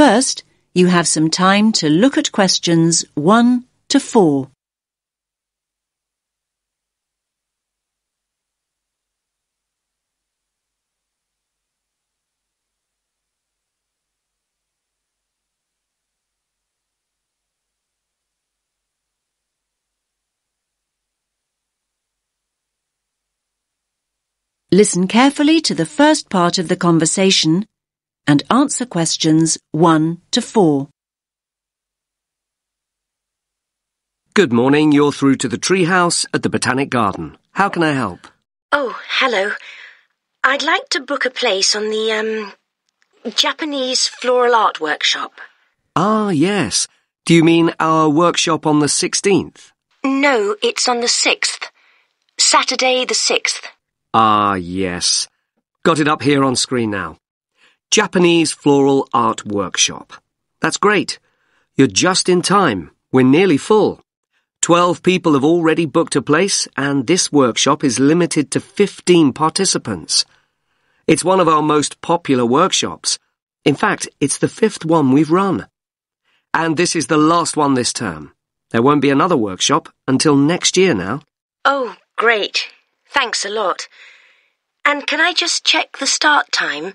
First, you have some time to look at questions 1 to 4. Listen carefully to the first part of the conversation and answer questions 1 to 4. Good morning, you're through to the treehouse at the Botanic Garden. How can I help? Oh, hello. I'd like to book a place on the, Japanese floral art workshop. Ah, yes. Do you mean our workshop on the 16th? No, it's on the 6th. Saturday the 6th. Ah, yes. Got it up here on screen now. Japanese Floral Art Workshop. That's great. You're just in time. We're nearly full. 12 people have already booked a place, and this workshop is limited to 15 participants. It's one of our most popular workshops. In fact, it's the 5th one we've run. And this is the last one this term. There won't be another workshop until next year now. Oh, great. Thanks a lot. And can I just check the start time?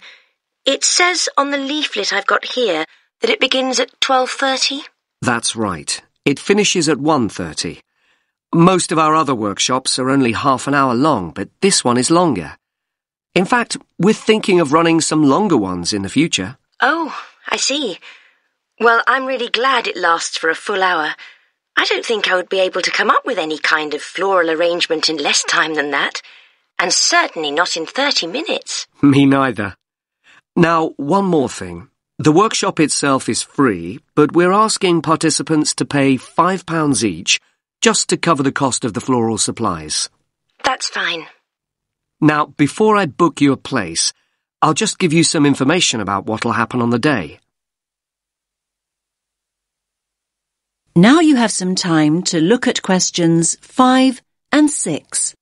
It says on the leaflet I've got here that it begins at 12:30. That's right. It finishes at 1:30. Most of our other workshops are only half an hour long, but this one is longer. In fact, we're thinking of running some longer ones in the future. Oh, I see. Well, I'm really glad it lasts for a full hour. I don't think I would be able to come up with any kind of floral arrangement in less time than that, and certainly not in 30 minutes. Me neither. Now, one more thing. The workshop itself is free, but we're asking participants to pay £5 each just to cover the cost of the floral supplies. That's fine. Now, before I book you a place, I'll just give you some information about what'll happen on the day. Now you have some time to look at questions 5 and 6.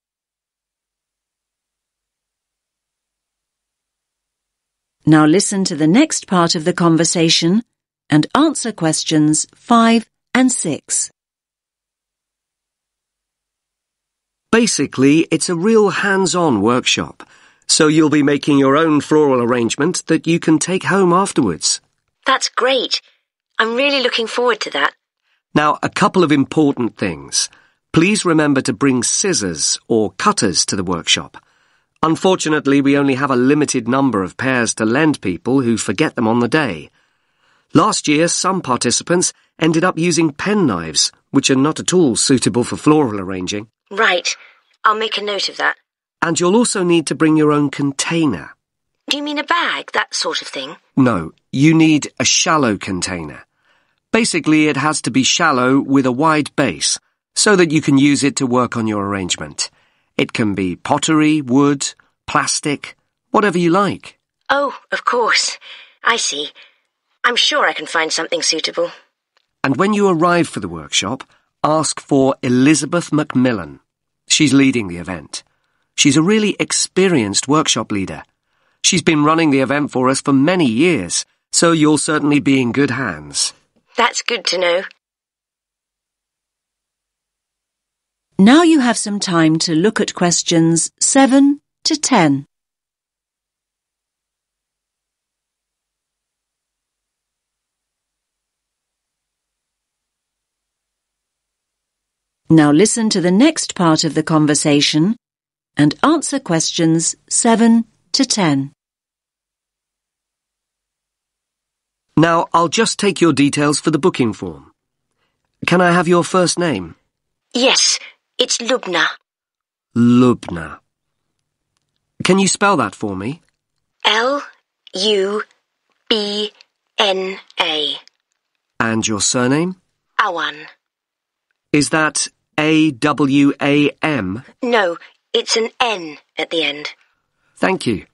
Now listen to the next part of the conversation and answer questions 5 and 6. Basically, it's a real hands-on workshop, so you'll be making your own floral arrangement that you can take home afterwards. That's great. I'm really looking forward to that. Now, a couple of important things. Please remember to bring scissors or cutters to the workshop. Unfortunately, we only have a limited number of pairs to lend people who forget them on the day. Last year, some participants ended up using penknives, which are not at all suitable for floral arranging. Right. I'll make a note of that. And you'll also need to bring your own container. Do you mean a bag, that sort of thing? No, you need a shallow container. Basically, it has to be shallow with a wide base, so that you can use it to work on your arrangement. It can be pottery, wood, plastic, whatever you like. Oh, of course. I see. I'm sure I can find something suitable. And when you arrive for the workshop, ask for Elizabeth Macmillan. She's leading the event. She's a really experienced workshop leader. She's been running the event for us for many years, so you'll certainly be in good hands. That's good to know. Now you have some time to look at questions 7 to 10. Now listen to the next part of the conversation and answer questions 7 to 10. Now, I'll just take your details for the booking form. Can I have your first name? Yes, it's Lubna. Lubna. Can you spell that for me? Lubna. And your surname? Awan. Is that A-W-A-M? No, it's an N at the end. Thank you.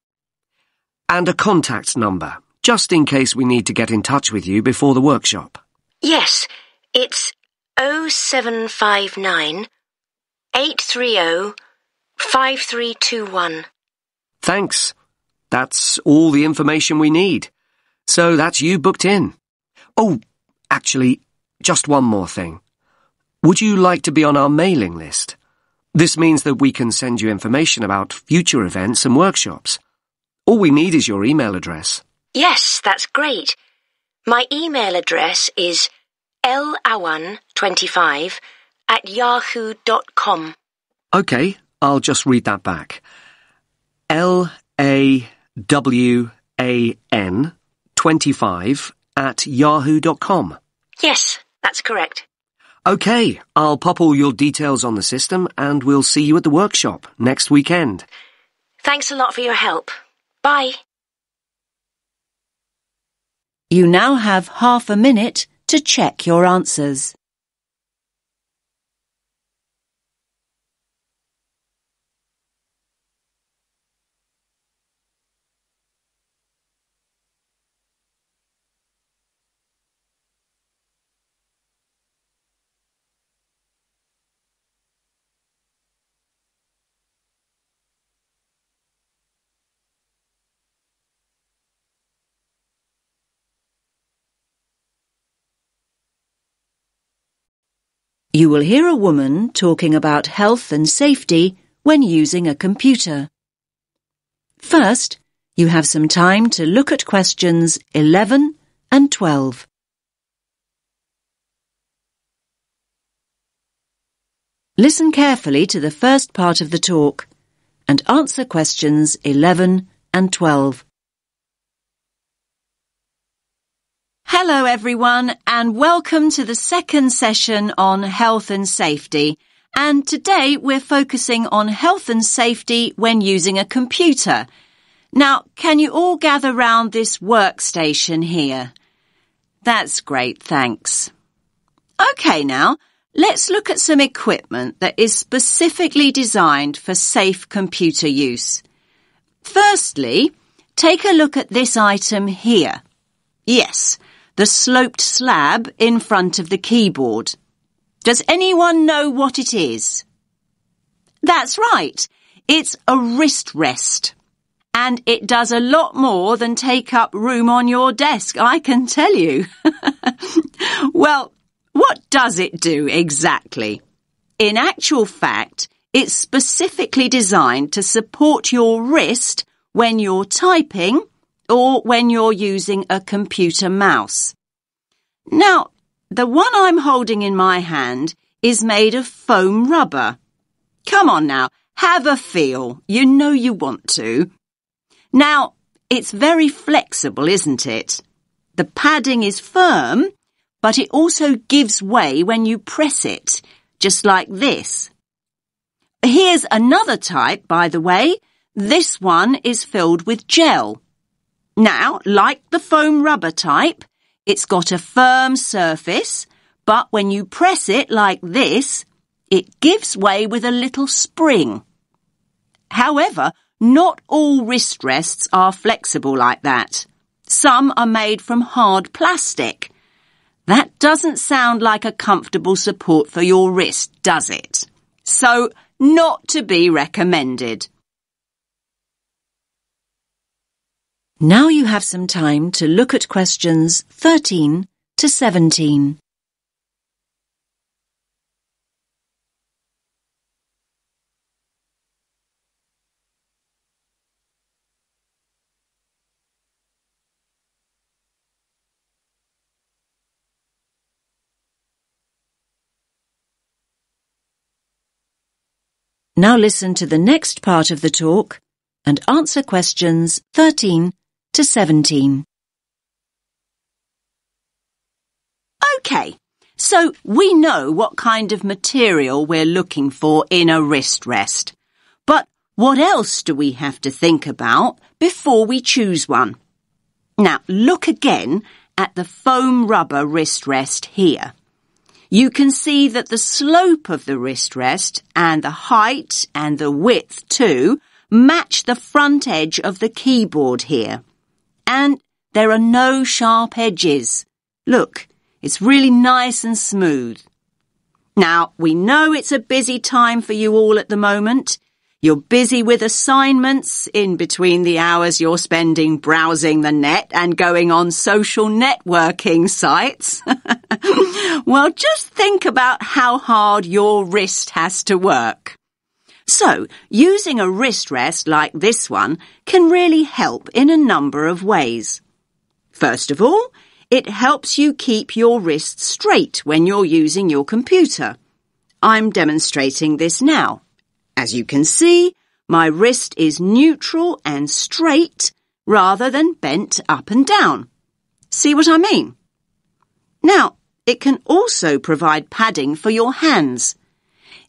And a contact number, just in case we need to get in touch with you before the workshop. Yes, it's 0759 830 5321. Thanks. That's all the information we need. So that's you booked in. Oh, actually, just one more thing. Would you like to be on our mailing list? This means that we can send you information about future events and workshops. All we need is your email address. Yes, that's great. My email address is lawan25@yahoo.com. OK, I'll just read that back. LAWAN25@yahoo.com. Yes, that's correct. OK, I'll pop all your details on the system and we'll see you at the workshop next weekend. Thanks a lot for your help. Bye. You now have half a minute to check your answers. You will hear a woman talking about health and safety when using a computer. First, you have some time to look at questions 11 and 12. Listen carefully to the first part of the talk and answer questions 11 and 12. Hello everyone and welcome to the second session on health and safety. And today we're focusing on health and safety when using a computer. Now, can you all gather round this workstation here? That's great, thanks. Okay now, let's look at some equipment that is specifically designed for safe computer use. Firstly, take a look at this item here. Yes, the sloped slab in front of the keyboard. Does anyone know what it is? That's right. It's a wrist rest. And it does a lot more than take up room on your desk, I can tell you. Well, what does it do exactly? In actual fact, it's specifically designed to support your wrist when you're typing or when you're using a computer mouse. Now, the one I'm holding in my hand is made of foam rubber. Come on now, have a feel. You know you want to. Now, it's very flexible, isn't it? The padding is firm, but it also gives way when you press it, just like this. Here's another type, by the way. This one is filled with gel. Now, like the foam rubber type, it's got a firm surface, but when you press it like this, it gives way with a little spring. However, not all wrist rests are flexible like that. Some are made from hard plastic. That doesn't sound like a comfortable support for your wrist, does it? So, not to be recommended. Now you have some time to look at questions 13 to 17. Now listen to the next part of the talk and answer questions 13 to 17. OK, so we know what kind of material we're looking for in a wrist rest. But what else do we have to think about before we choose one? Now, look again at the foam rubber wrist rest here. You can see that the slope of the wrist rest and the height and the width too match the front edge of the keyboard here. And there are no sharp edges. Look, it's really nice and smooth. Now, we know it's a busy time for you all at the moment. You're busy with assignments in between the hours you're spending browsing the net and going on social networking sites. Well, just think about how hard your wrist has to work. So, using a wrist rest like this one can really help in a number of ways. First of all, it helps you keep your wrist straight when you're using your computer. I'm demonstrating this now. As you can see, my wrist is neutral and straight rather than bent up and down. See what I mean? Now, it can also provide padding for your hands.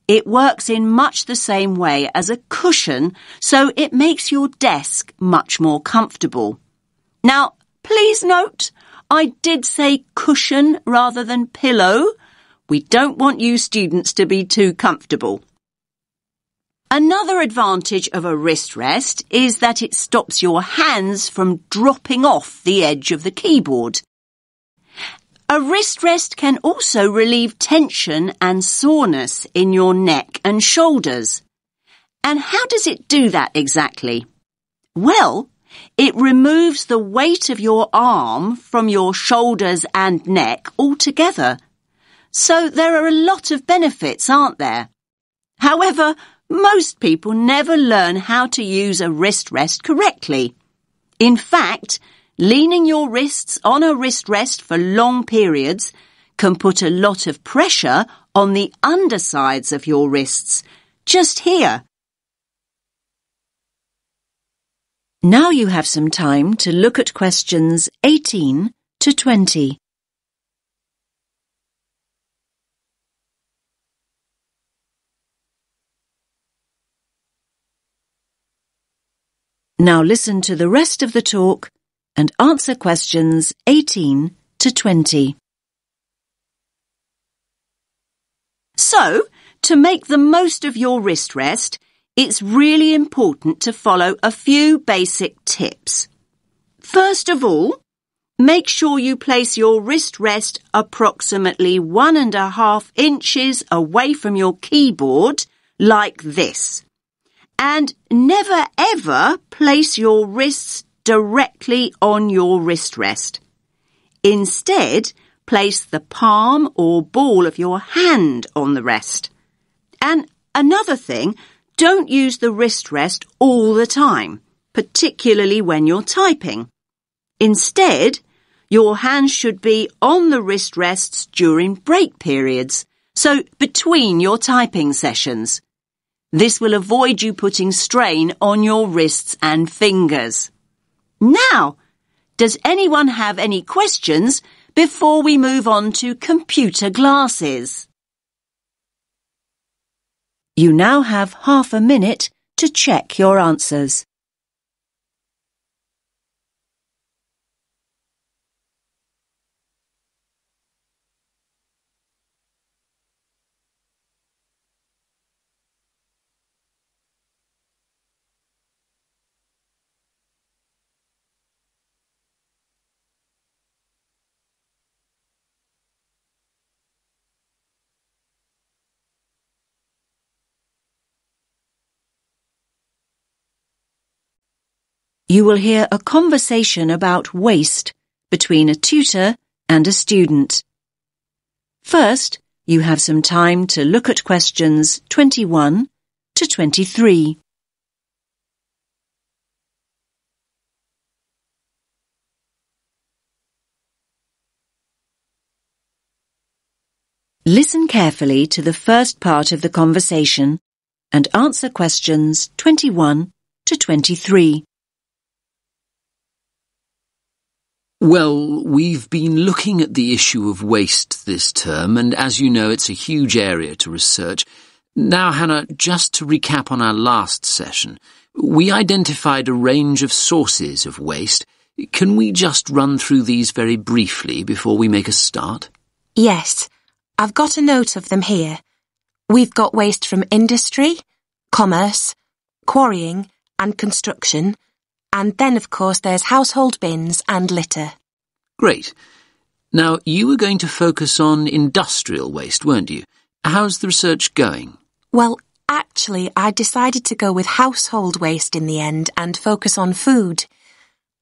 It works in much the same way as a cushion, so it makes your desk much more comfortable. Now, please note, I did say cushion rather than pillow. We don't want you students to be too comfortable. Another advantage of a wrist rest is that it stops your hands from dropping off the edge of the keyboard. A wrist rest can also relieve tension and soreness in your neck and shoulders. And how does it do that exactly? Well, it removes the weight of your arm from your shoulders and neck altogether. So there are a lot of benefits, aren't there? However, most people never learn how to use a wrist rest correctly. In fact, leaning your wrists on a wrist rest for long periods can put a lot of pressure on the undersides of your wrists, just here. Now you have some time to look at questions 18 to 20. Now listen to the rest of the talk and answer questions 18 to 20. So, to make the most of your wrist rest, it's really important to follow a few basic tips. First of all, make sure you place your wrist rest approximately 1.5 inches away from your keyboard, like this. And never ever place your wrists directly on your wrist rest. Instead, place the palm or ball of your hand on the rest. And another thing, don't use the wrist rest all the time, particularly when you're typing. Instead, your hands should be on the wrist rests during break periods, so between your typing sessions. This will avoid you putting strain on your wrists and fingers. Now, does anyone have any questions before we move on to computer glasses? You now have half a minute to check your answers. You will hear a conversation about waste between a tutor and a student. First, you have some time to look at questions 21 to 23. Listen carefully to the first part of the conversation and answer questions 21 to 23. Well, we've been looking at the issue of waste this term, and as you know, it's a huge area to research. Now, Hannah, just to recap on our last session, we identified a range of sources of waste. Can we just run through these very briefly before we make a start? Yes, I've got a note of them here. We've got waste from industry, commerce, quarrying and construction, and then, of course, there's household bins and litter. Great. Now, you were going to focus on industrial waste, weren't you? How's the research going? Well, Actually, I decided to go with household waste in the end and focus on food.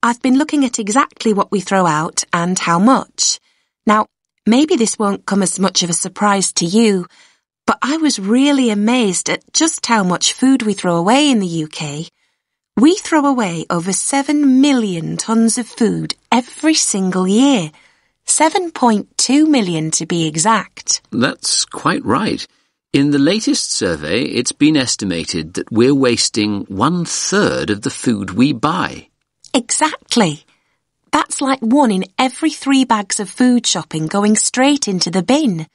I've been looking at exactly what we throw out and how much. Now, maybe this won't come as much of a surprise to you, but I was really amazed at just how much food we throw away in the UK. We throw away over 7 million tonnes of food every single year. 7.2 million to be exact. That's quite right. In the latest survey, it's been estimated that we're wasting 1/3 of the food we buy. Exactly. That's like 1 in every 3 bags of food shopping going straight into the bin.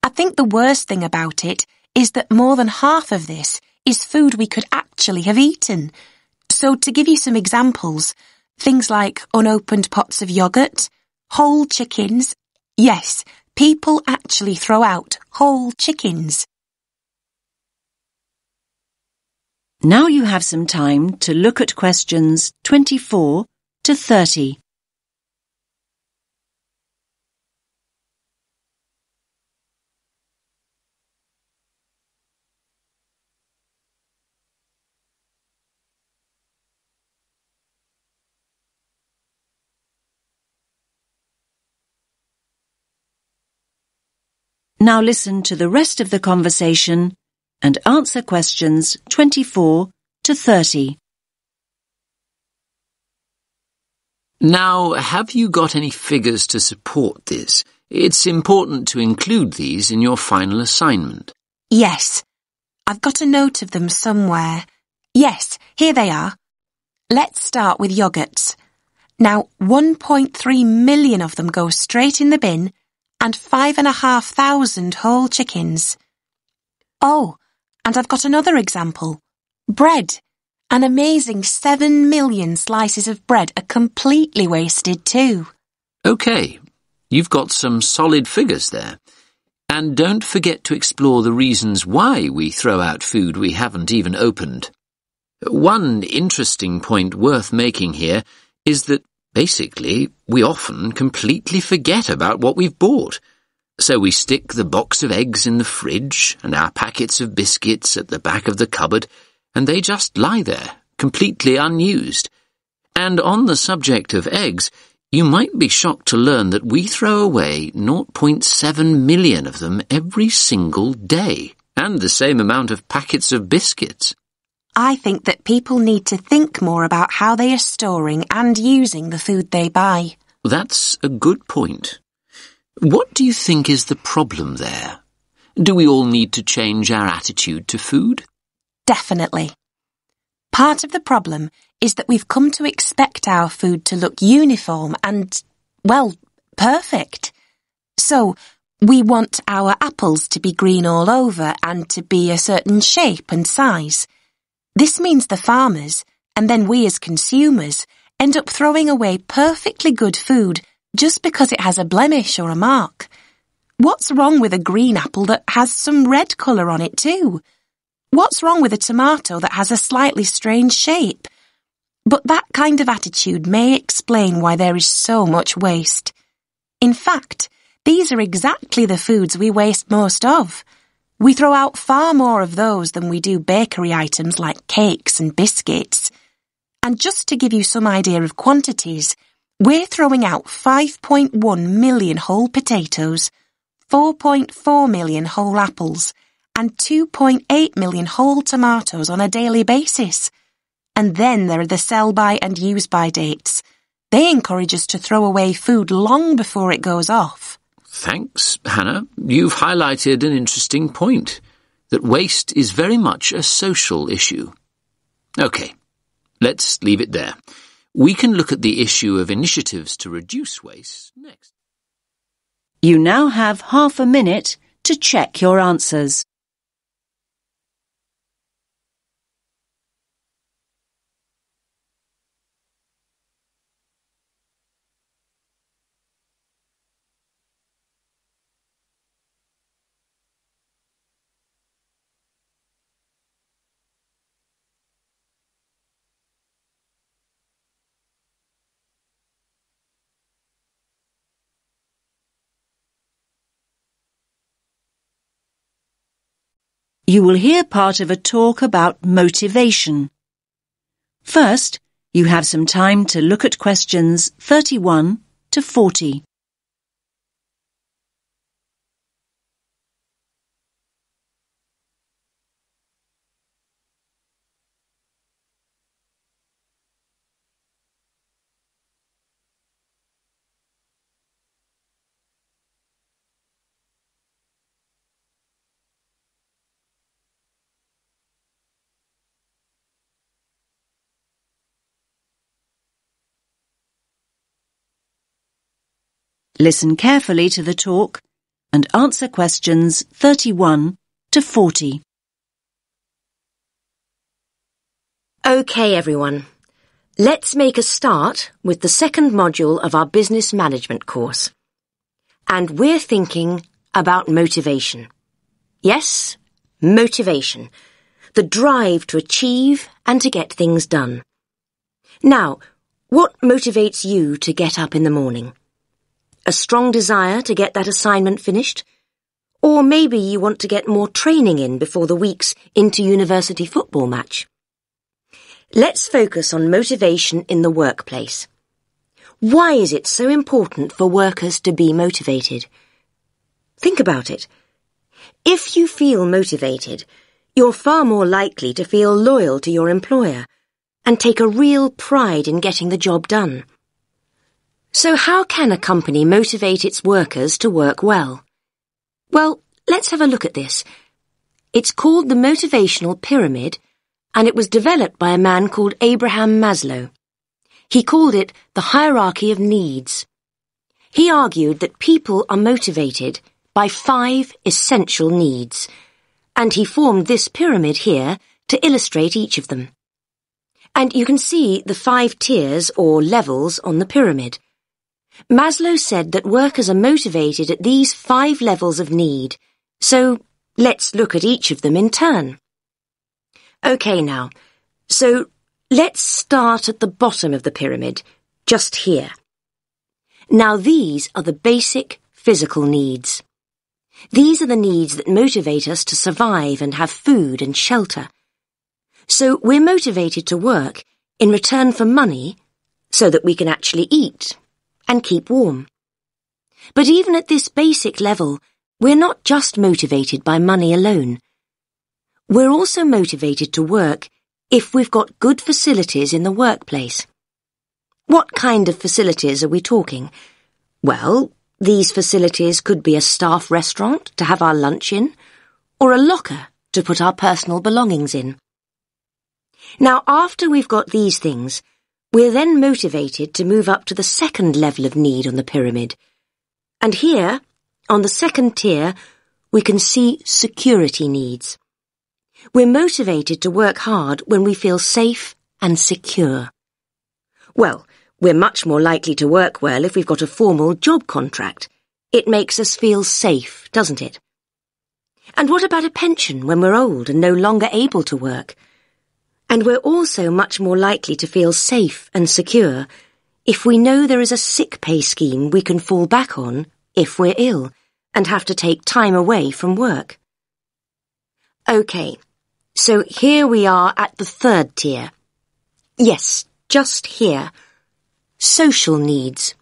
I think the worst thing about it is that more than half of this is food we could actually have eaten. So to give you some examples, things like unopened pots of yoghurt, whole chickens. Yes, people actually throw out whole chickens. Now you have some time to look at questions 24 to 30. Now listen to the rest of the conversation and answer questions 24 to 30. Now, have you got any figures to support this? It's important to include these in your final assignment. Yes, I've got a note of them somewhere. Yes, here they are. Let's start with yoghurts. Now, 1.3 million of them go straight in the bin and 5,500 whole chickens. Oh, and I've got another example. Bread. An amazing 7 million slices of bread are completely wasted too. OK, you've got some solid figures there. And don't forget to explore the reasons why we throw out food we haven't even opened. One interesting point worth making here is that, basically, we often completely forget about what we've bought. So we stick the box of eggs in the fridge and our packets of biscuits at the back of the cupboard, and they just lie there, completely unused. And on the subject of eggs, you might be shocked to learn that we throw away 0.7 million of them every single day, and the same amount of packets of biscuits. I think that people need to think more about how they are storing and using the food they buy. That's a good point. What do you think is the problem there? Do we all need to change our attitude to food? Definitely. Part of the problem is that we've come to expect our food to look uniform and, well, perfect. So, we want our apples to be green all over and to be a certain shape and size. This means the farmers, and then we as consumers, end up throwing away perfectly good food just because it has a blemish or a mark. What's wrong with a green apple that has some red colour on it too? What's wrong with a tomato that has a slightly strange shape? But that kind of attitude may explain why there is so much waste. In fact, these are exactly the foods we waste most of. We throw out far more of those than we do bakery items like cakes and biscuits. And just to give you some idea of quantities, we're throwing out 5.1 million whole potatoes, 4.4 million whole apples, and 2.8 million whole tomatoes on a daily basis. And then there are the sell-by and use-by dates. They encourage us to throw away food long before it goes off. Thanks, Hannah. You've highlighted an interesting point, that waste is very much a social issue. OK, let's leave it there. We can look at the issue of initiatives to reduce waste next. You now have half a minute to check your answers. you will hear part of a talk about motivation. First, you have some time to look at questions 31 to 40. Listen carefully to the talk and answer questions 31 to 40. OK, everyone. Let's make a start with the second module of our business management course. And we're thinking about motivation. Yes, motivation. The drive to achieve and to get things done. Now, what motivates you to get up in the morning? A strong desire to get that assignment finished? Or maybe you want to get more training in before the week's inter-university football match. Let's focus on motivation in the workplace. Why is it so important for workers to be motivated? Think about it. If you feel motivated, you're far more likely to feel loyal to your employer and take a real pride in getting the job done. So how can a company motivate its workers to work well? Well, let's have a look at this. It's called the motivational pyramid, and it was developed by a man called Abraham Maslow. He called it the hierarchy of needs. He argued that people are motivated by 5 essential needs, and he formed this pyramid here to illustrate each of them. And you can see the 5 tiers or levels on the pyramid. Maslow said that workers are motivated at these 5 levels of need, so let's look at each of them in turn. OK now, so let's start at the bottom of the pyramid, just here. Now these are the basic physical needs. These are the needs that motivate us to survive and have food and shelter. So we're motivated to work in return for money so that we can actually eat and keep warm. But even at this basic level, we're not just motivated by money alone. We're also motivated to work if we've got good facilities in the workplace. What kind of facilities are we talking? Well, these facilities could be a staff restaurant to have our lunch in, or a locker to put our personal belongings in. Now, after we've got these things, we're then motivated to move up to the second level of need on the pyramid. And here, on the second tier, we can see security needs. We're motivated to work hard when we feel safe and secure. Well, we're much more likely to work well if we've got a formal job contract. It makes us feel safe, doesn't it? And what about a pension when we're old and no longer able to work? And we're also much more likely to feel safe and secure if we know there is a sick pay scheme we can fall back on if we're ill and have to take time away from work. OK, so here we are at the third tier. Yes, just here. Social needs.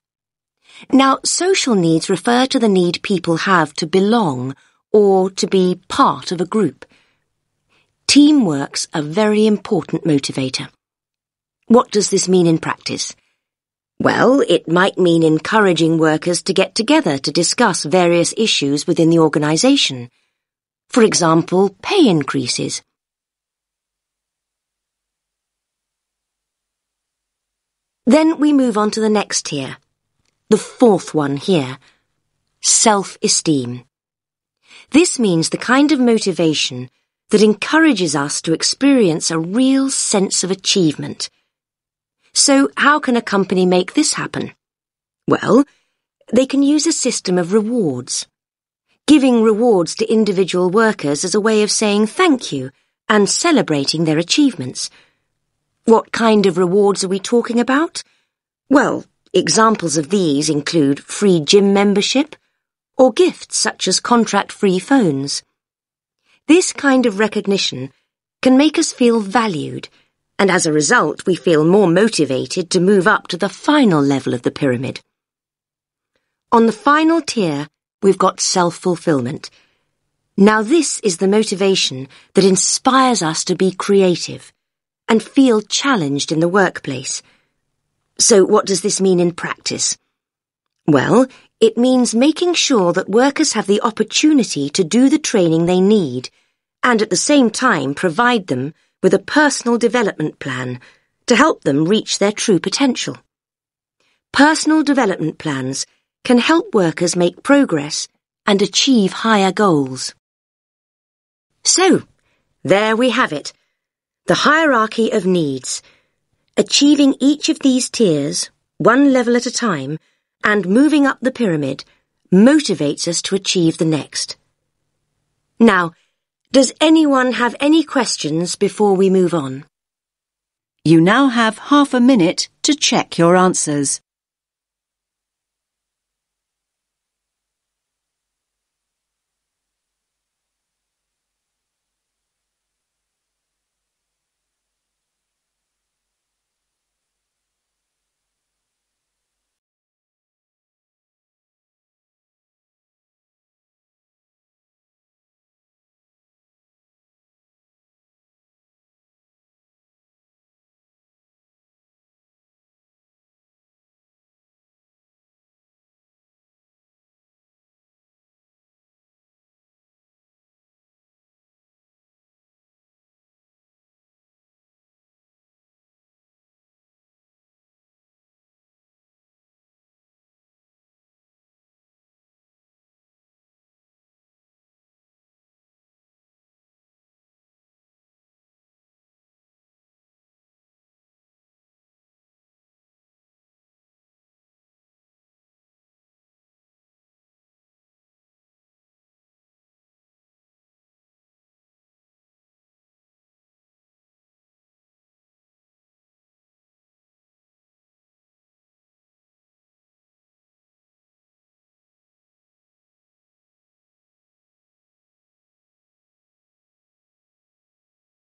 Now, social needs refer to the need people have to belong or to be part of a group. Teamwork's a very important motivator. What does this mean in practice? Well, it might mean encouraging workers to get together to discuss various issues within the organisation. For example, pay increases. Then we move on to the next tier, the fourth one here, self-esteem. This means the kind of motivation that encourages us to experience a real sense of achievement. So how can a company make this happen? Well, they can use a system of rewards. Giving rewards to individual workers as a way of saying thank you and celebrating their achievements. What kind of rewards are we talking about? Well, examples of these include free gym membership or gifts such as contract-free phones. This kind of recognition can make us feel valued, and as a result we feel more motivated to move up to the final level of the pyramid. On the final tier, we've got self-fulfillment. Now this is the motivation that inspires us to be creative and feel challenged in the workplace. So what does this mean in practice? Well, it means making sure that workers have the opportunity to do the training they need and at the same time provide them with a personal development plan to help them reach their true potential. Personal development plans can help workers make progress and achieve higher goals. So, there we have it, the hierarchy of needs. Achieving each of these tiers, one level at a time, and moving up the pyramid motivates us to achieve the next. Now, does anyone have any questions before we move on? You now have half a minute to check your answers.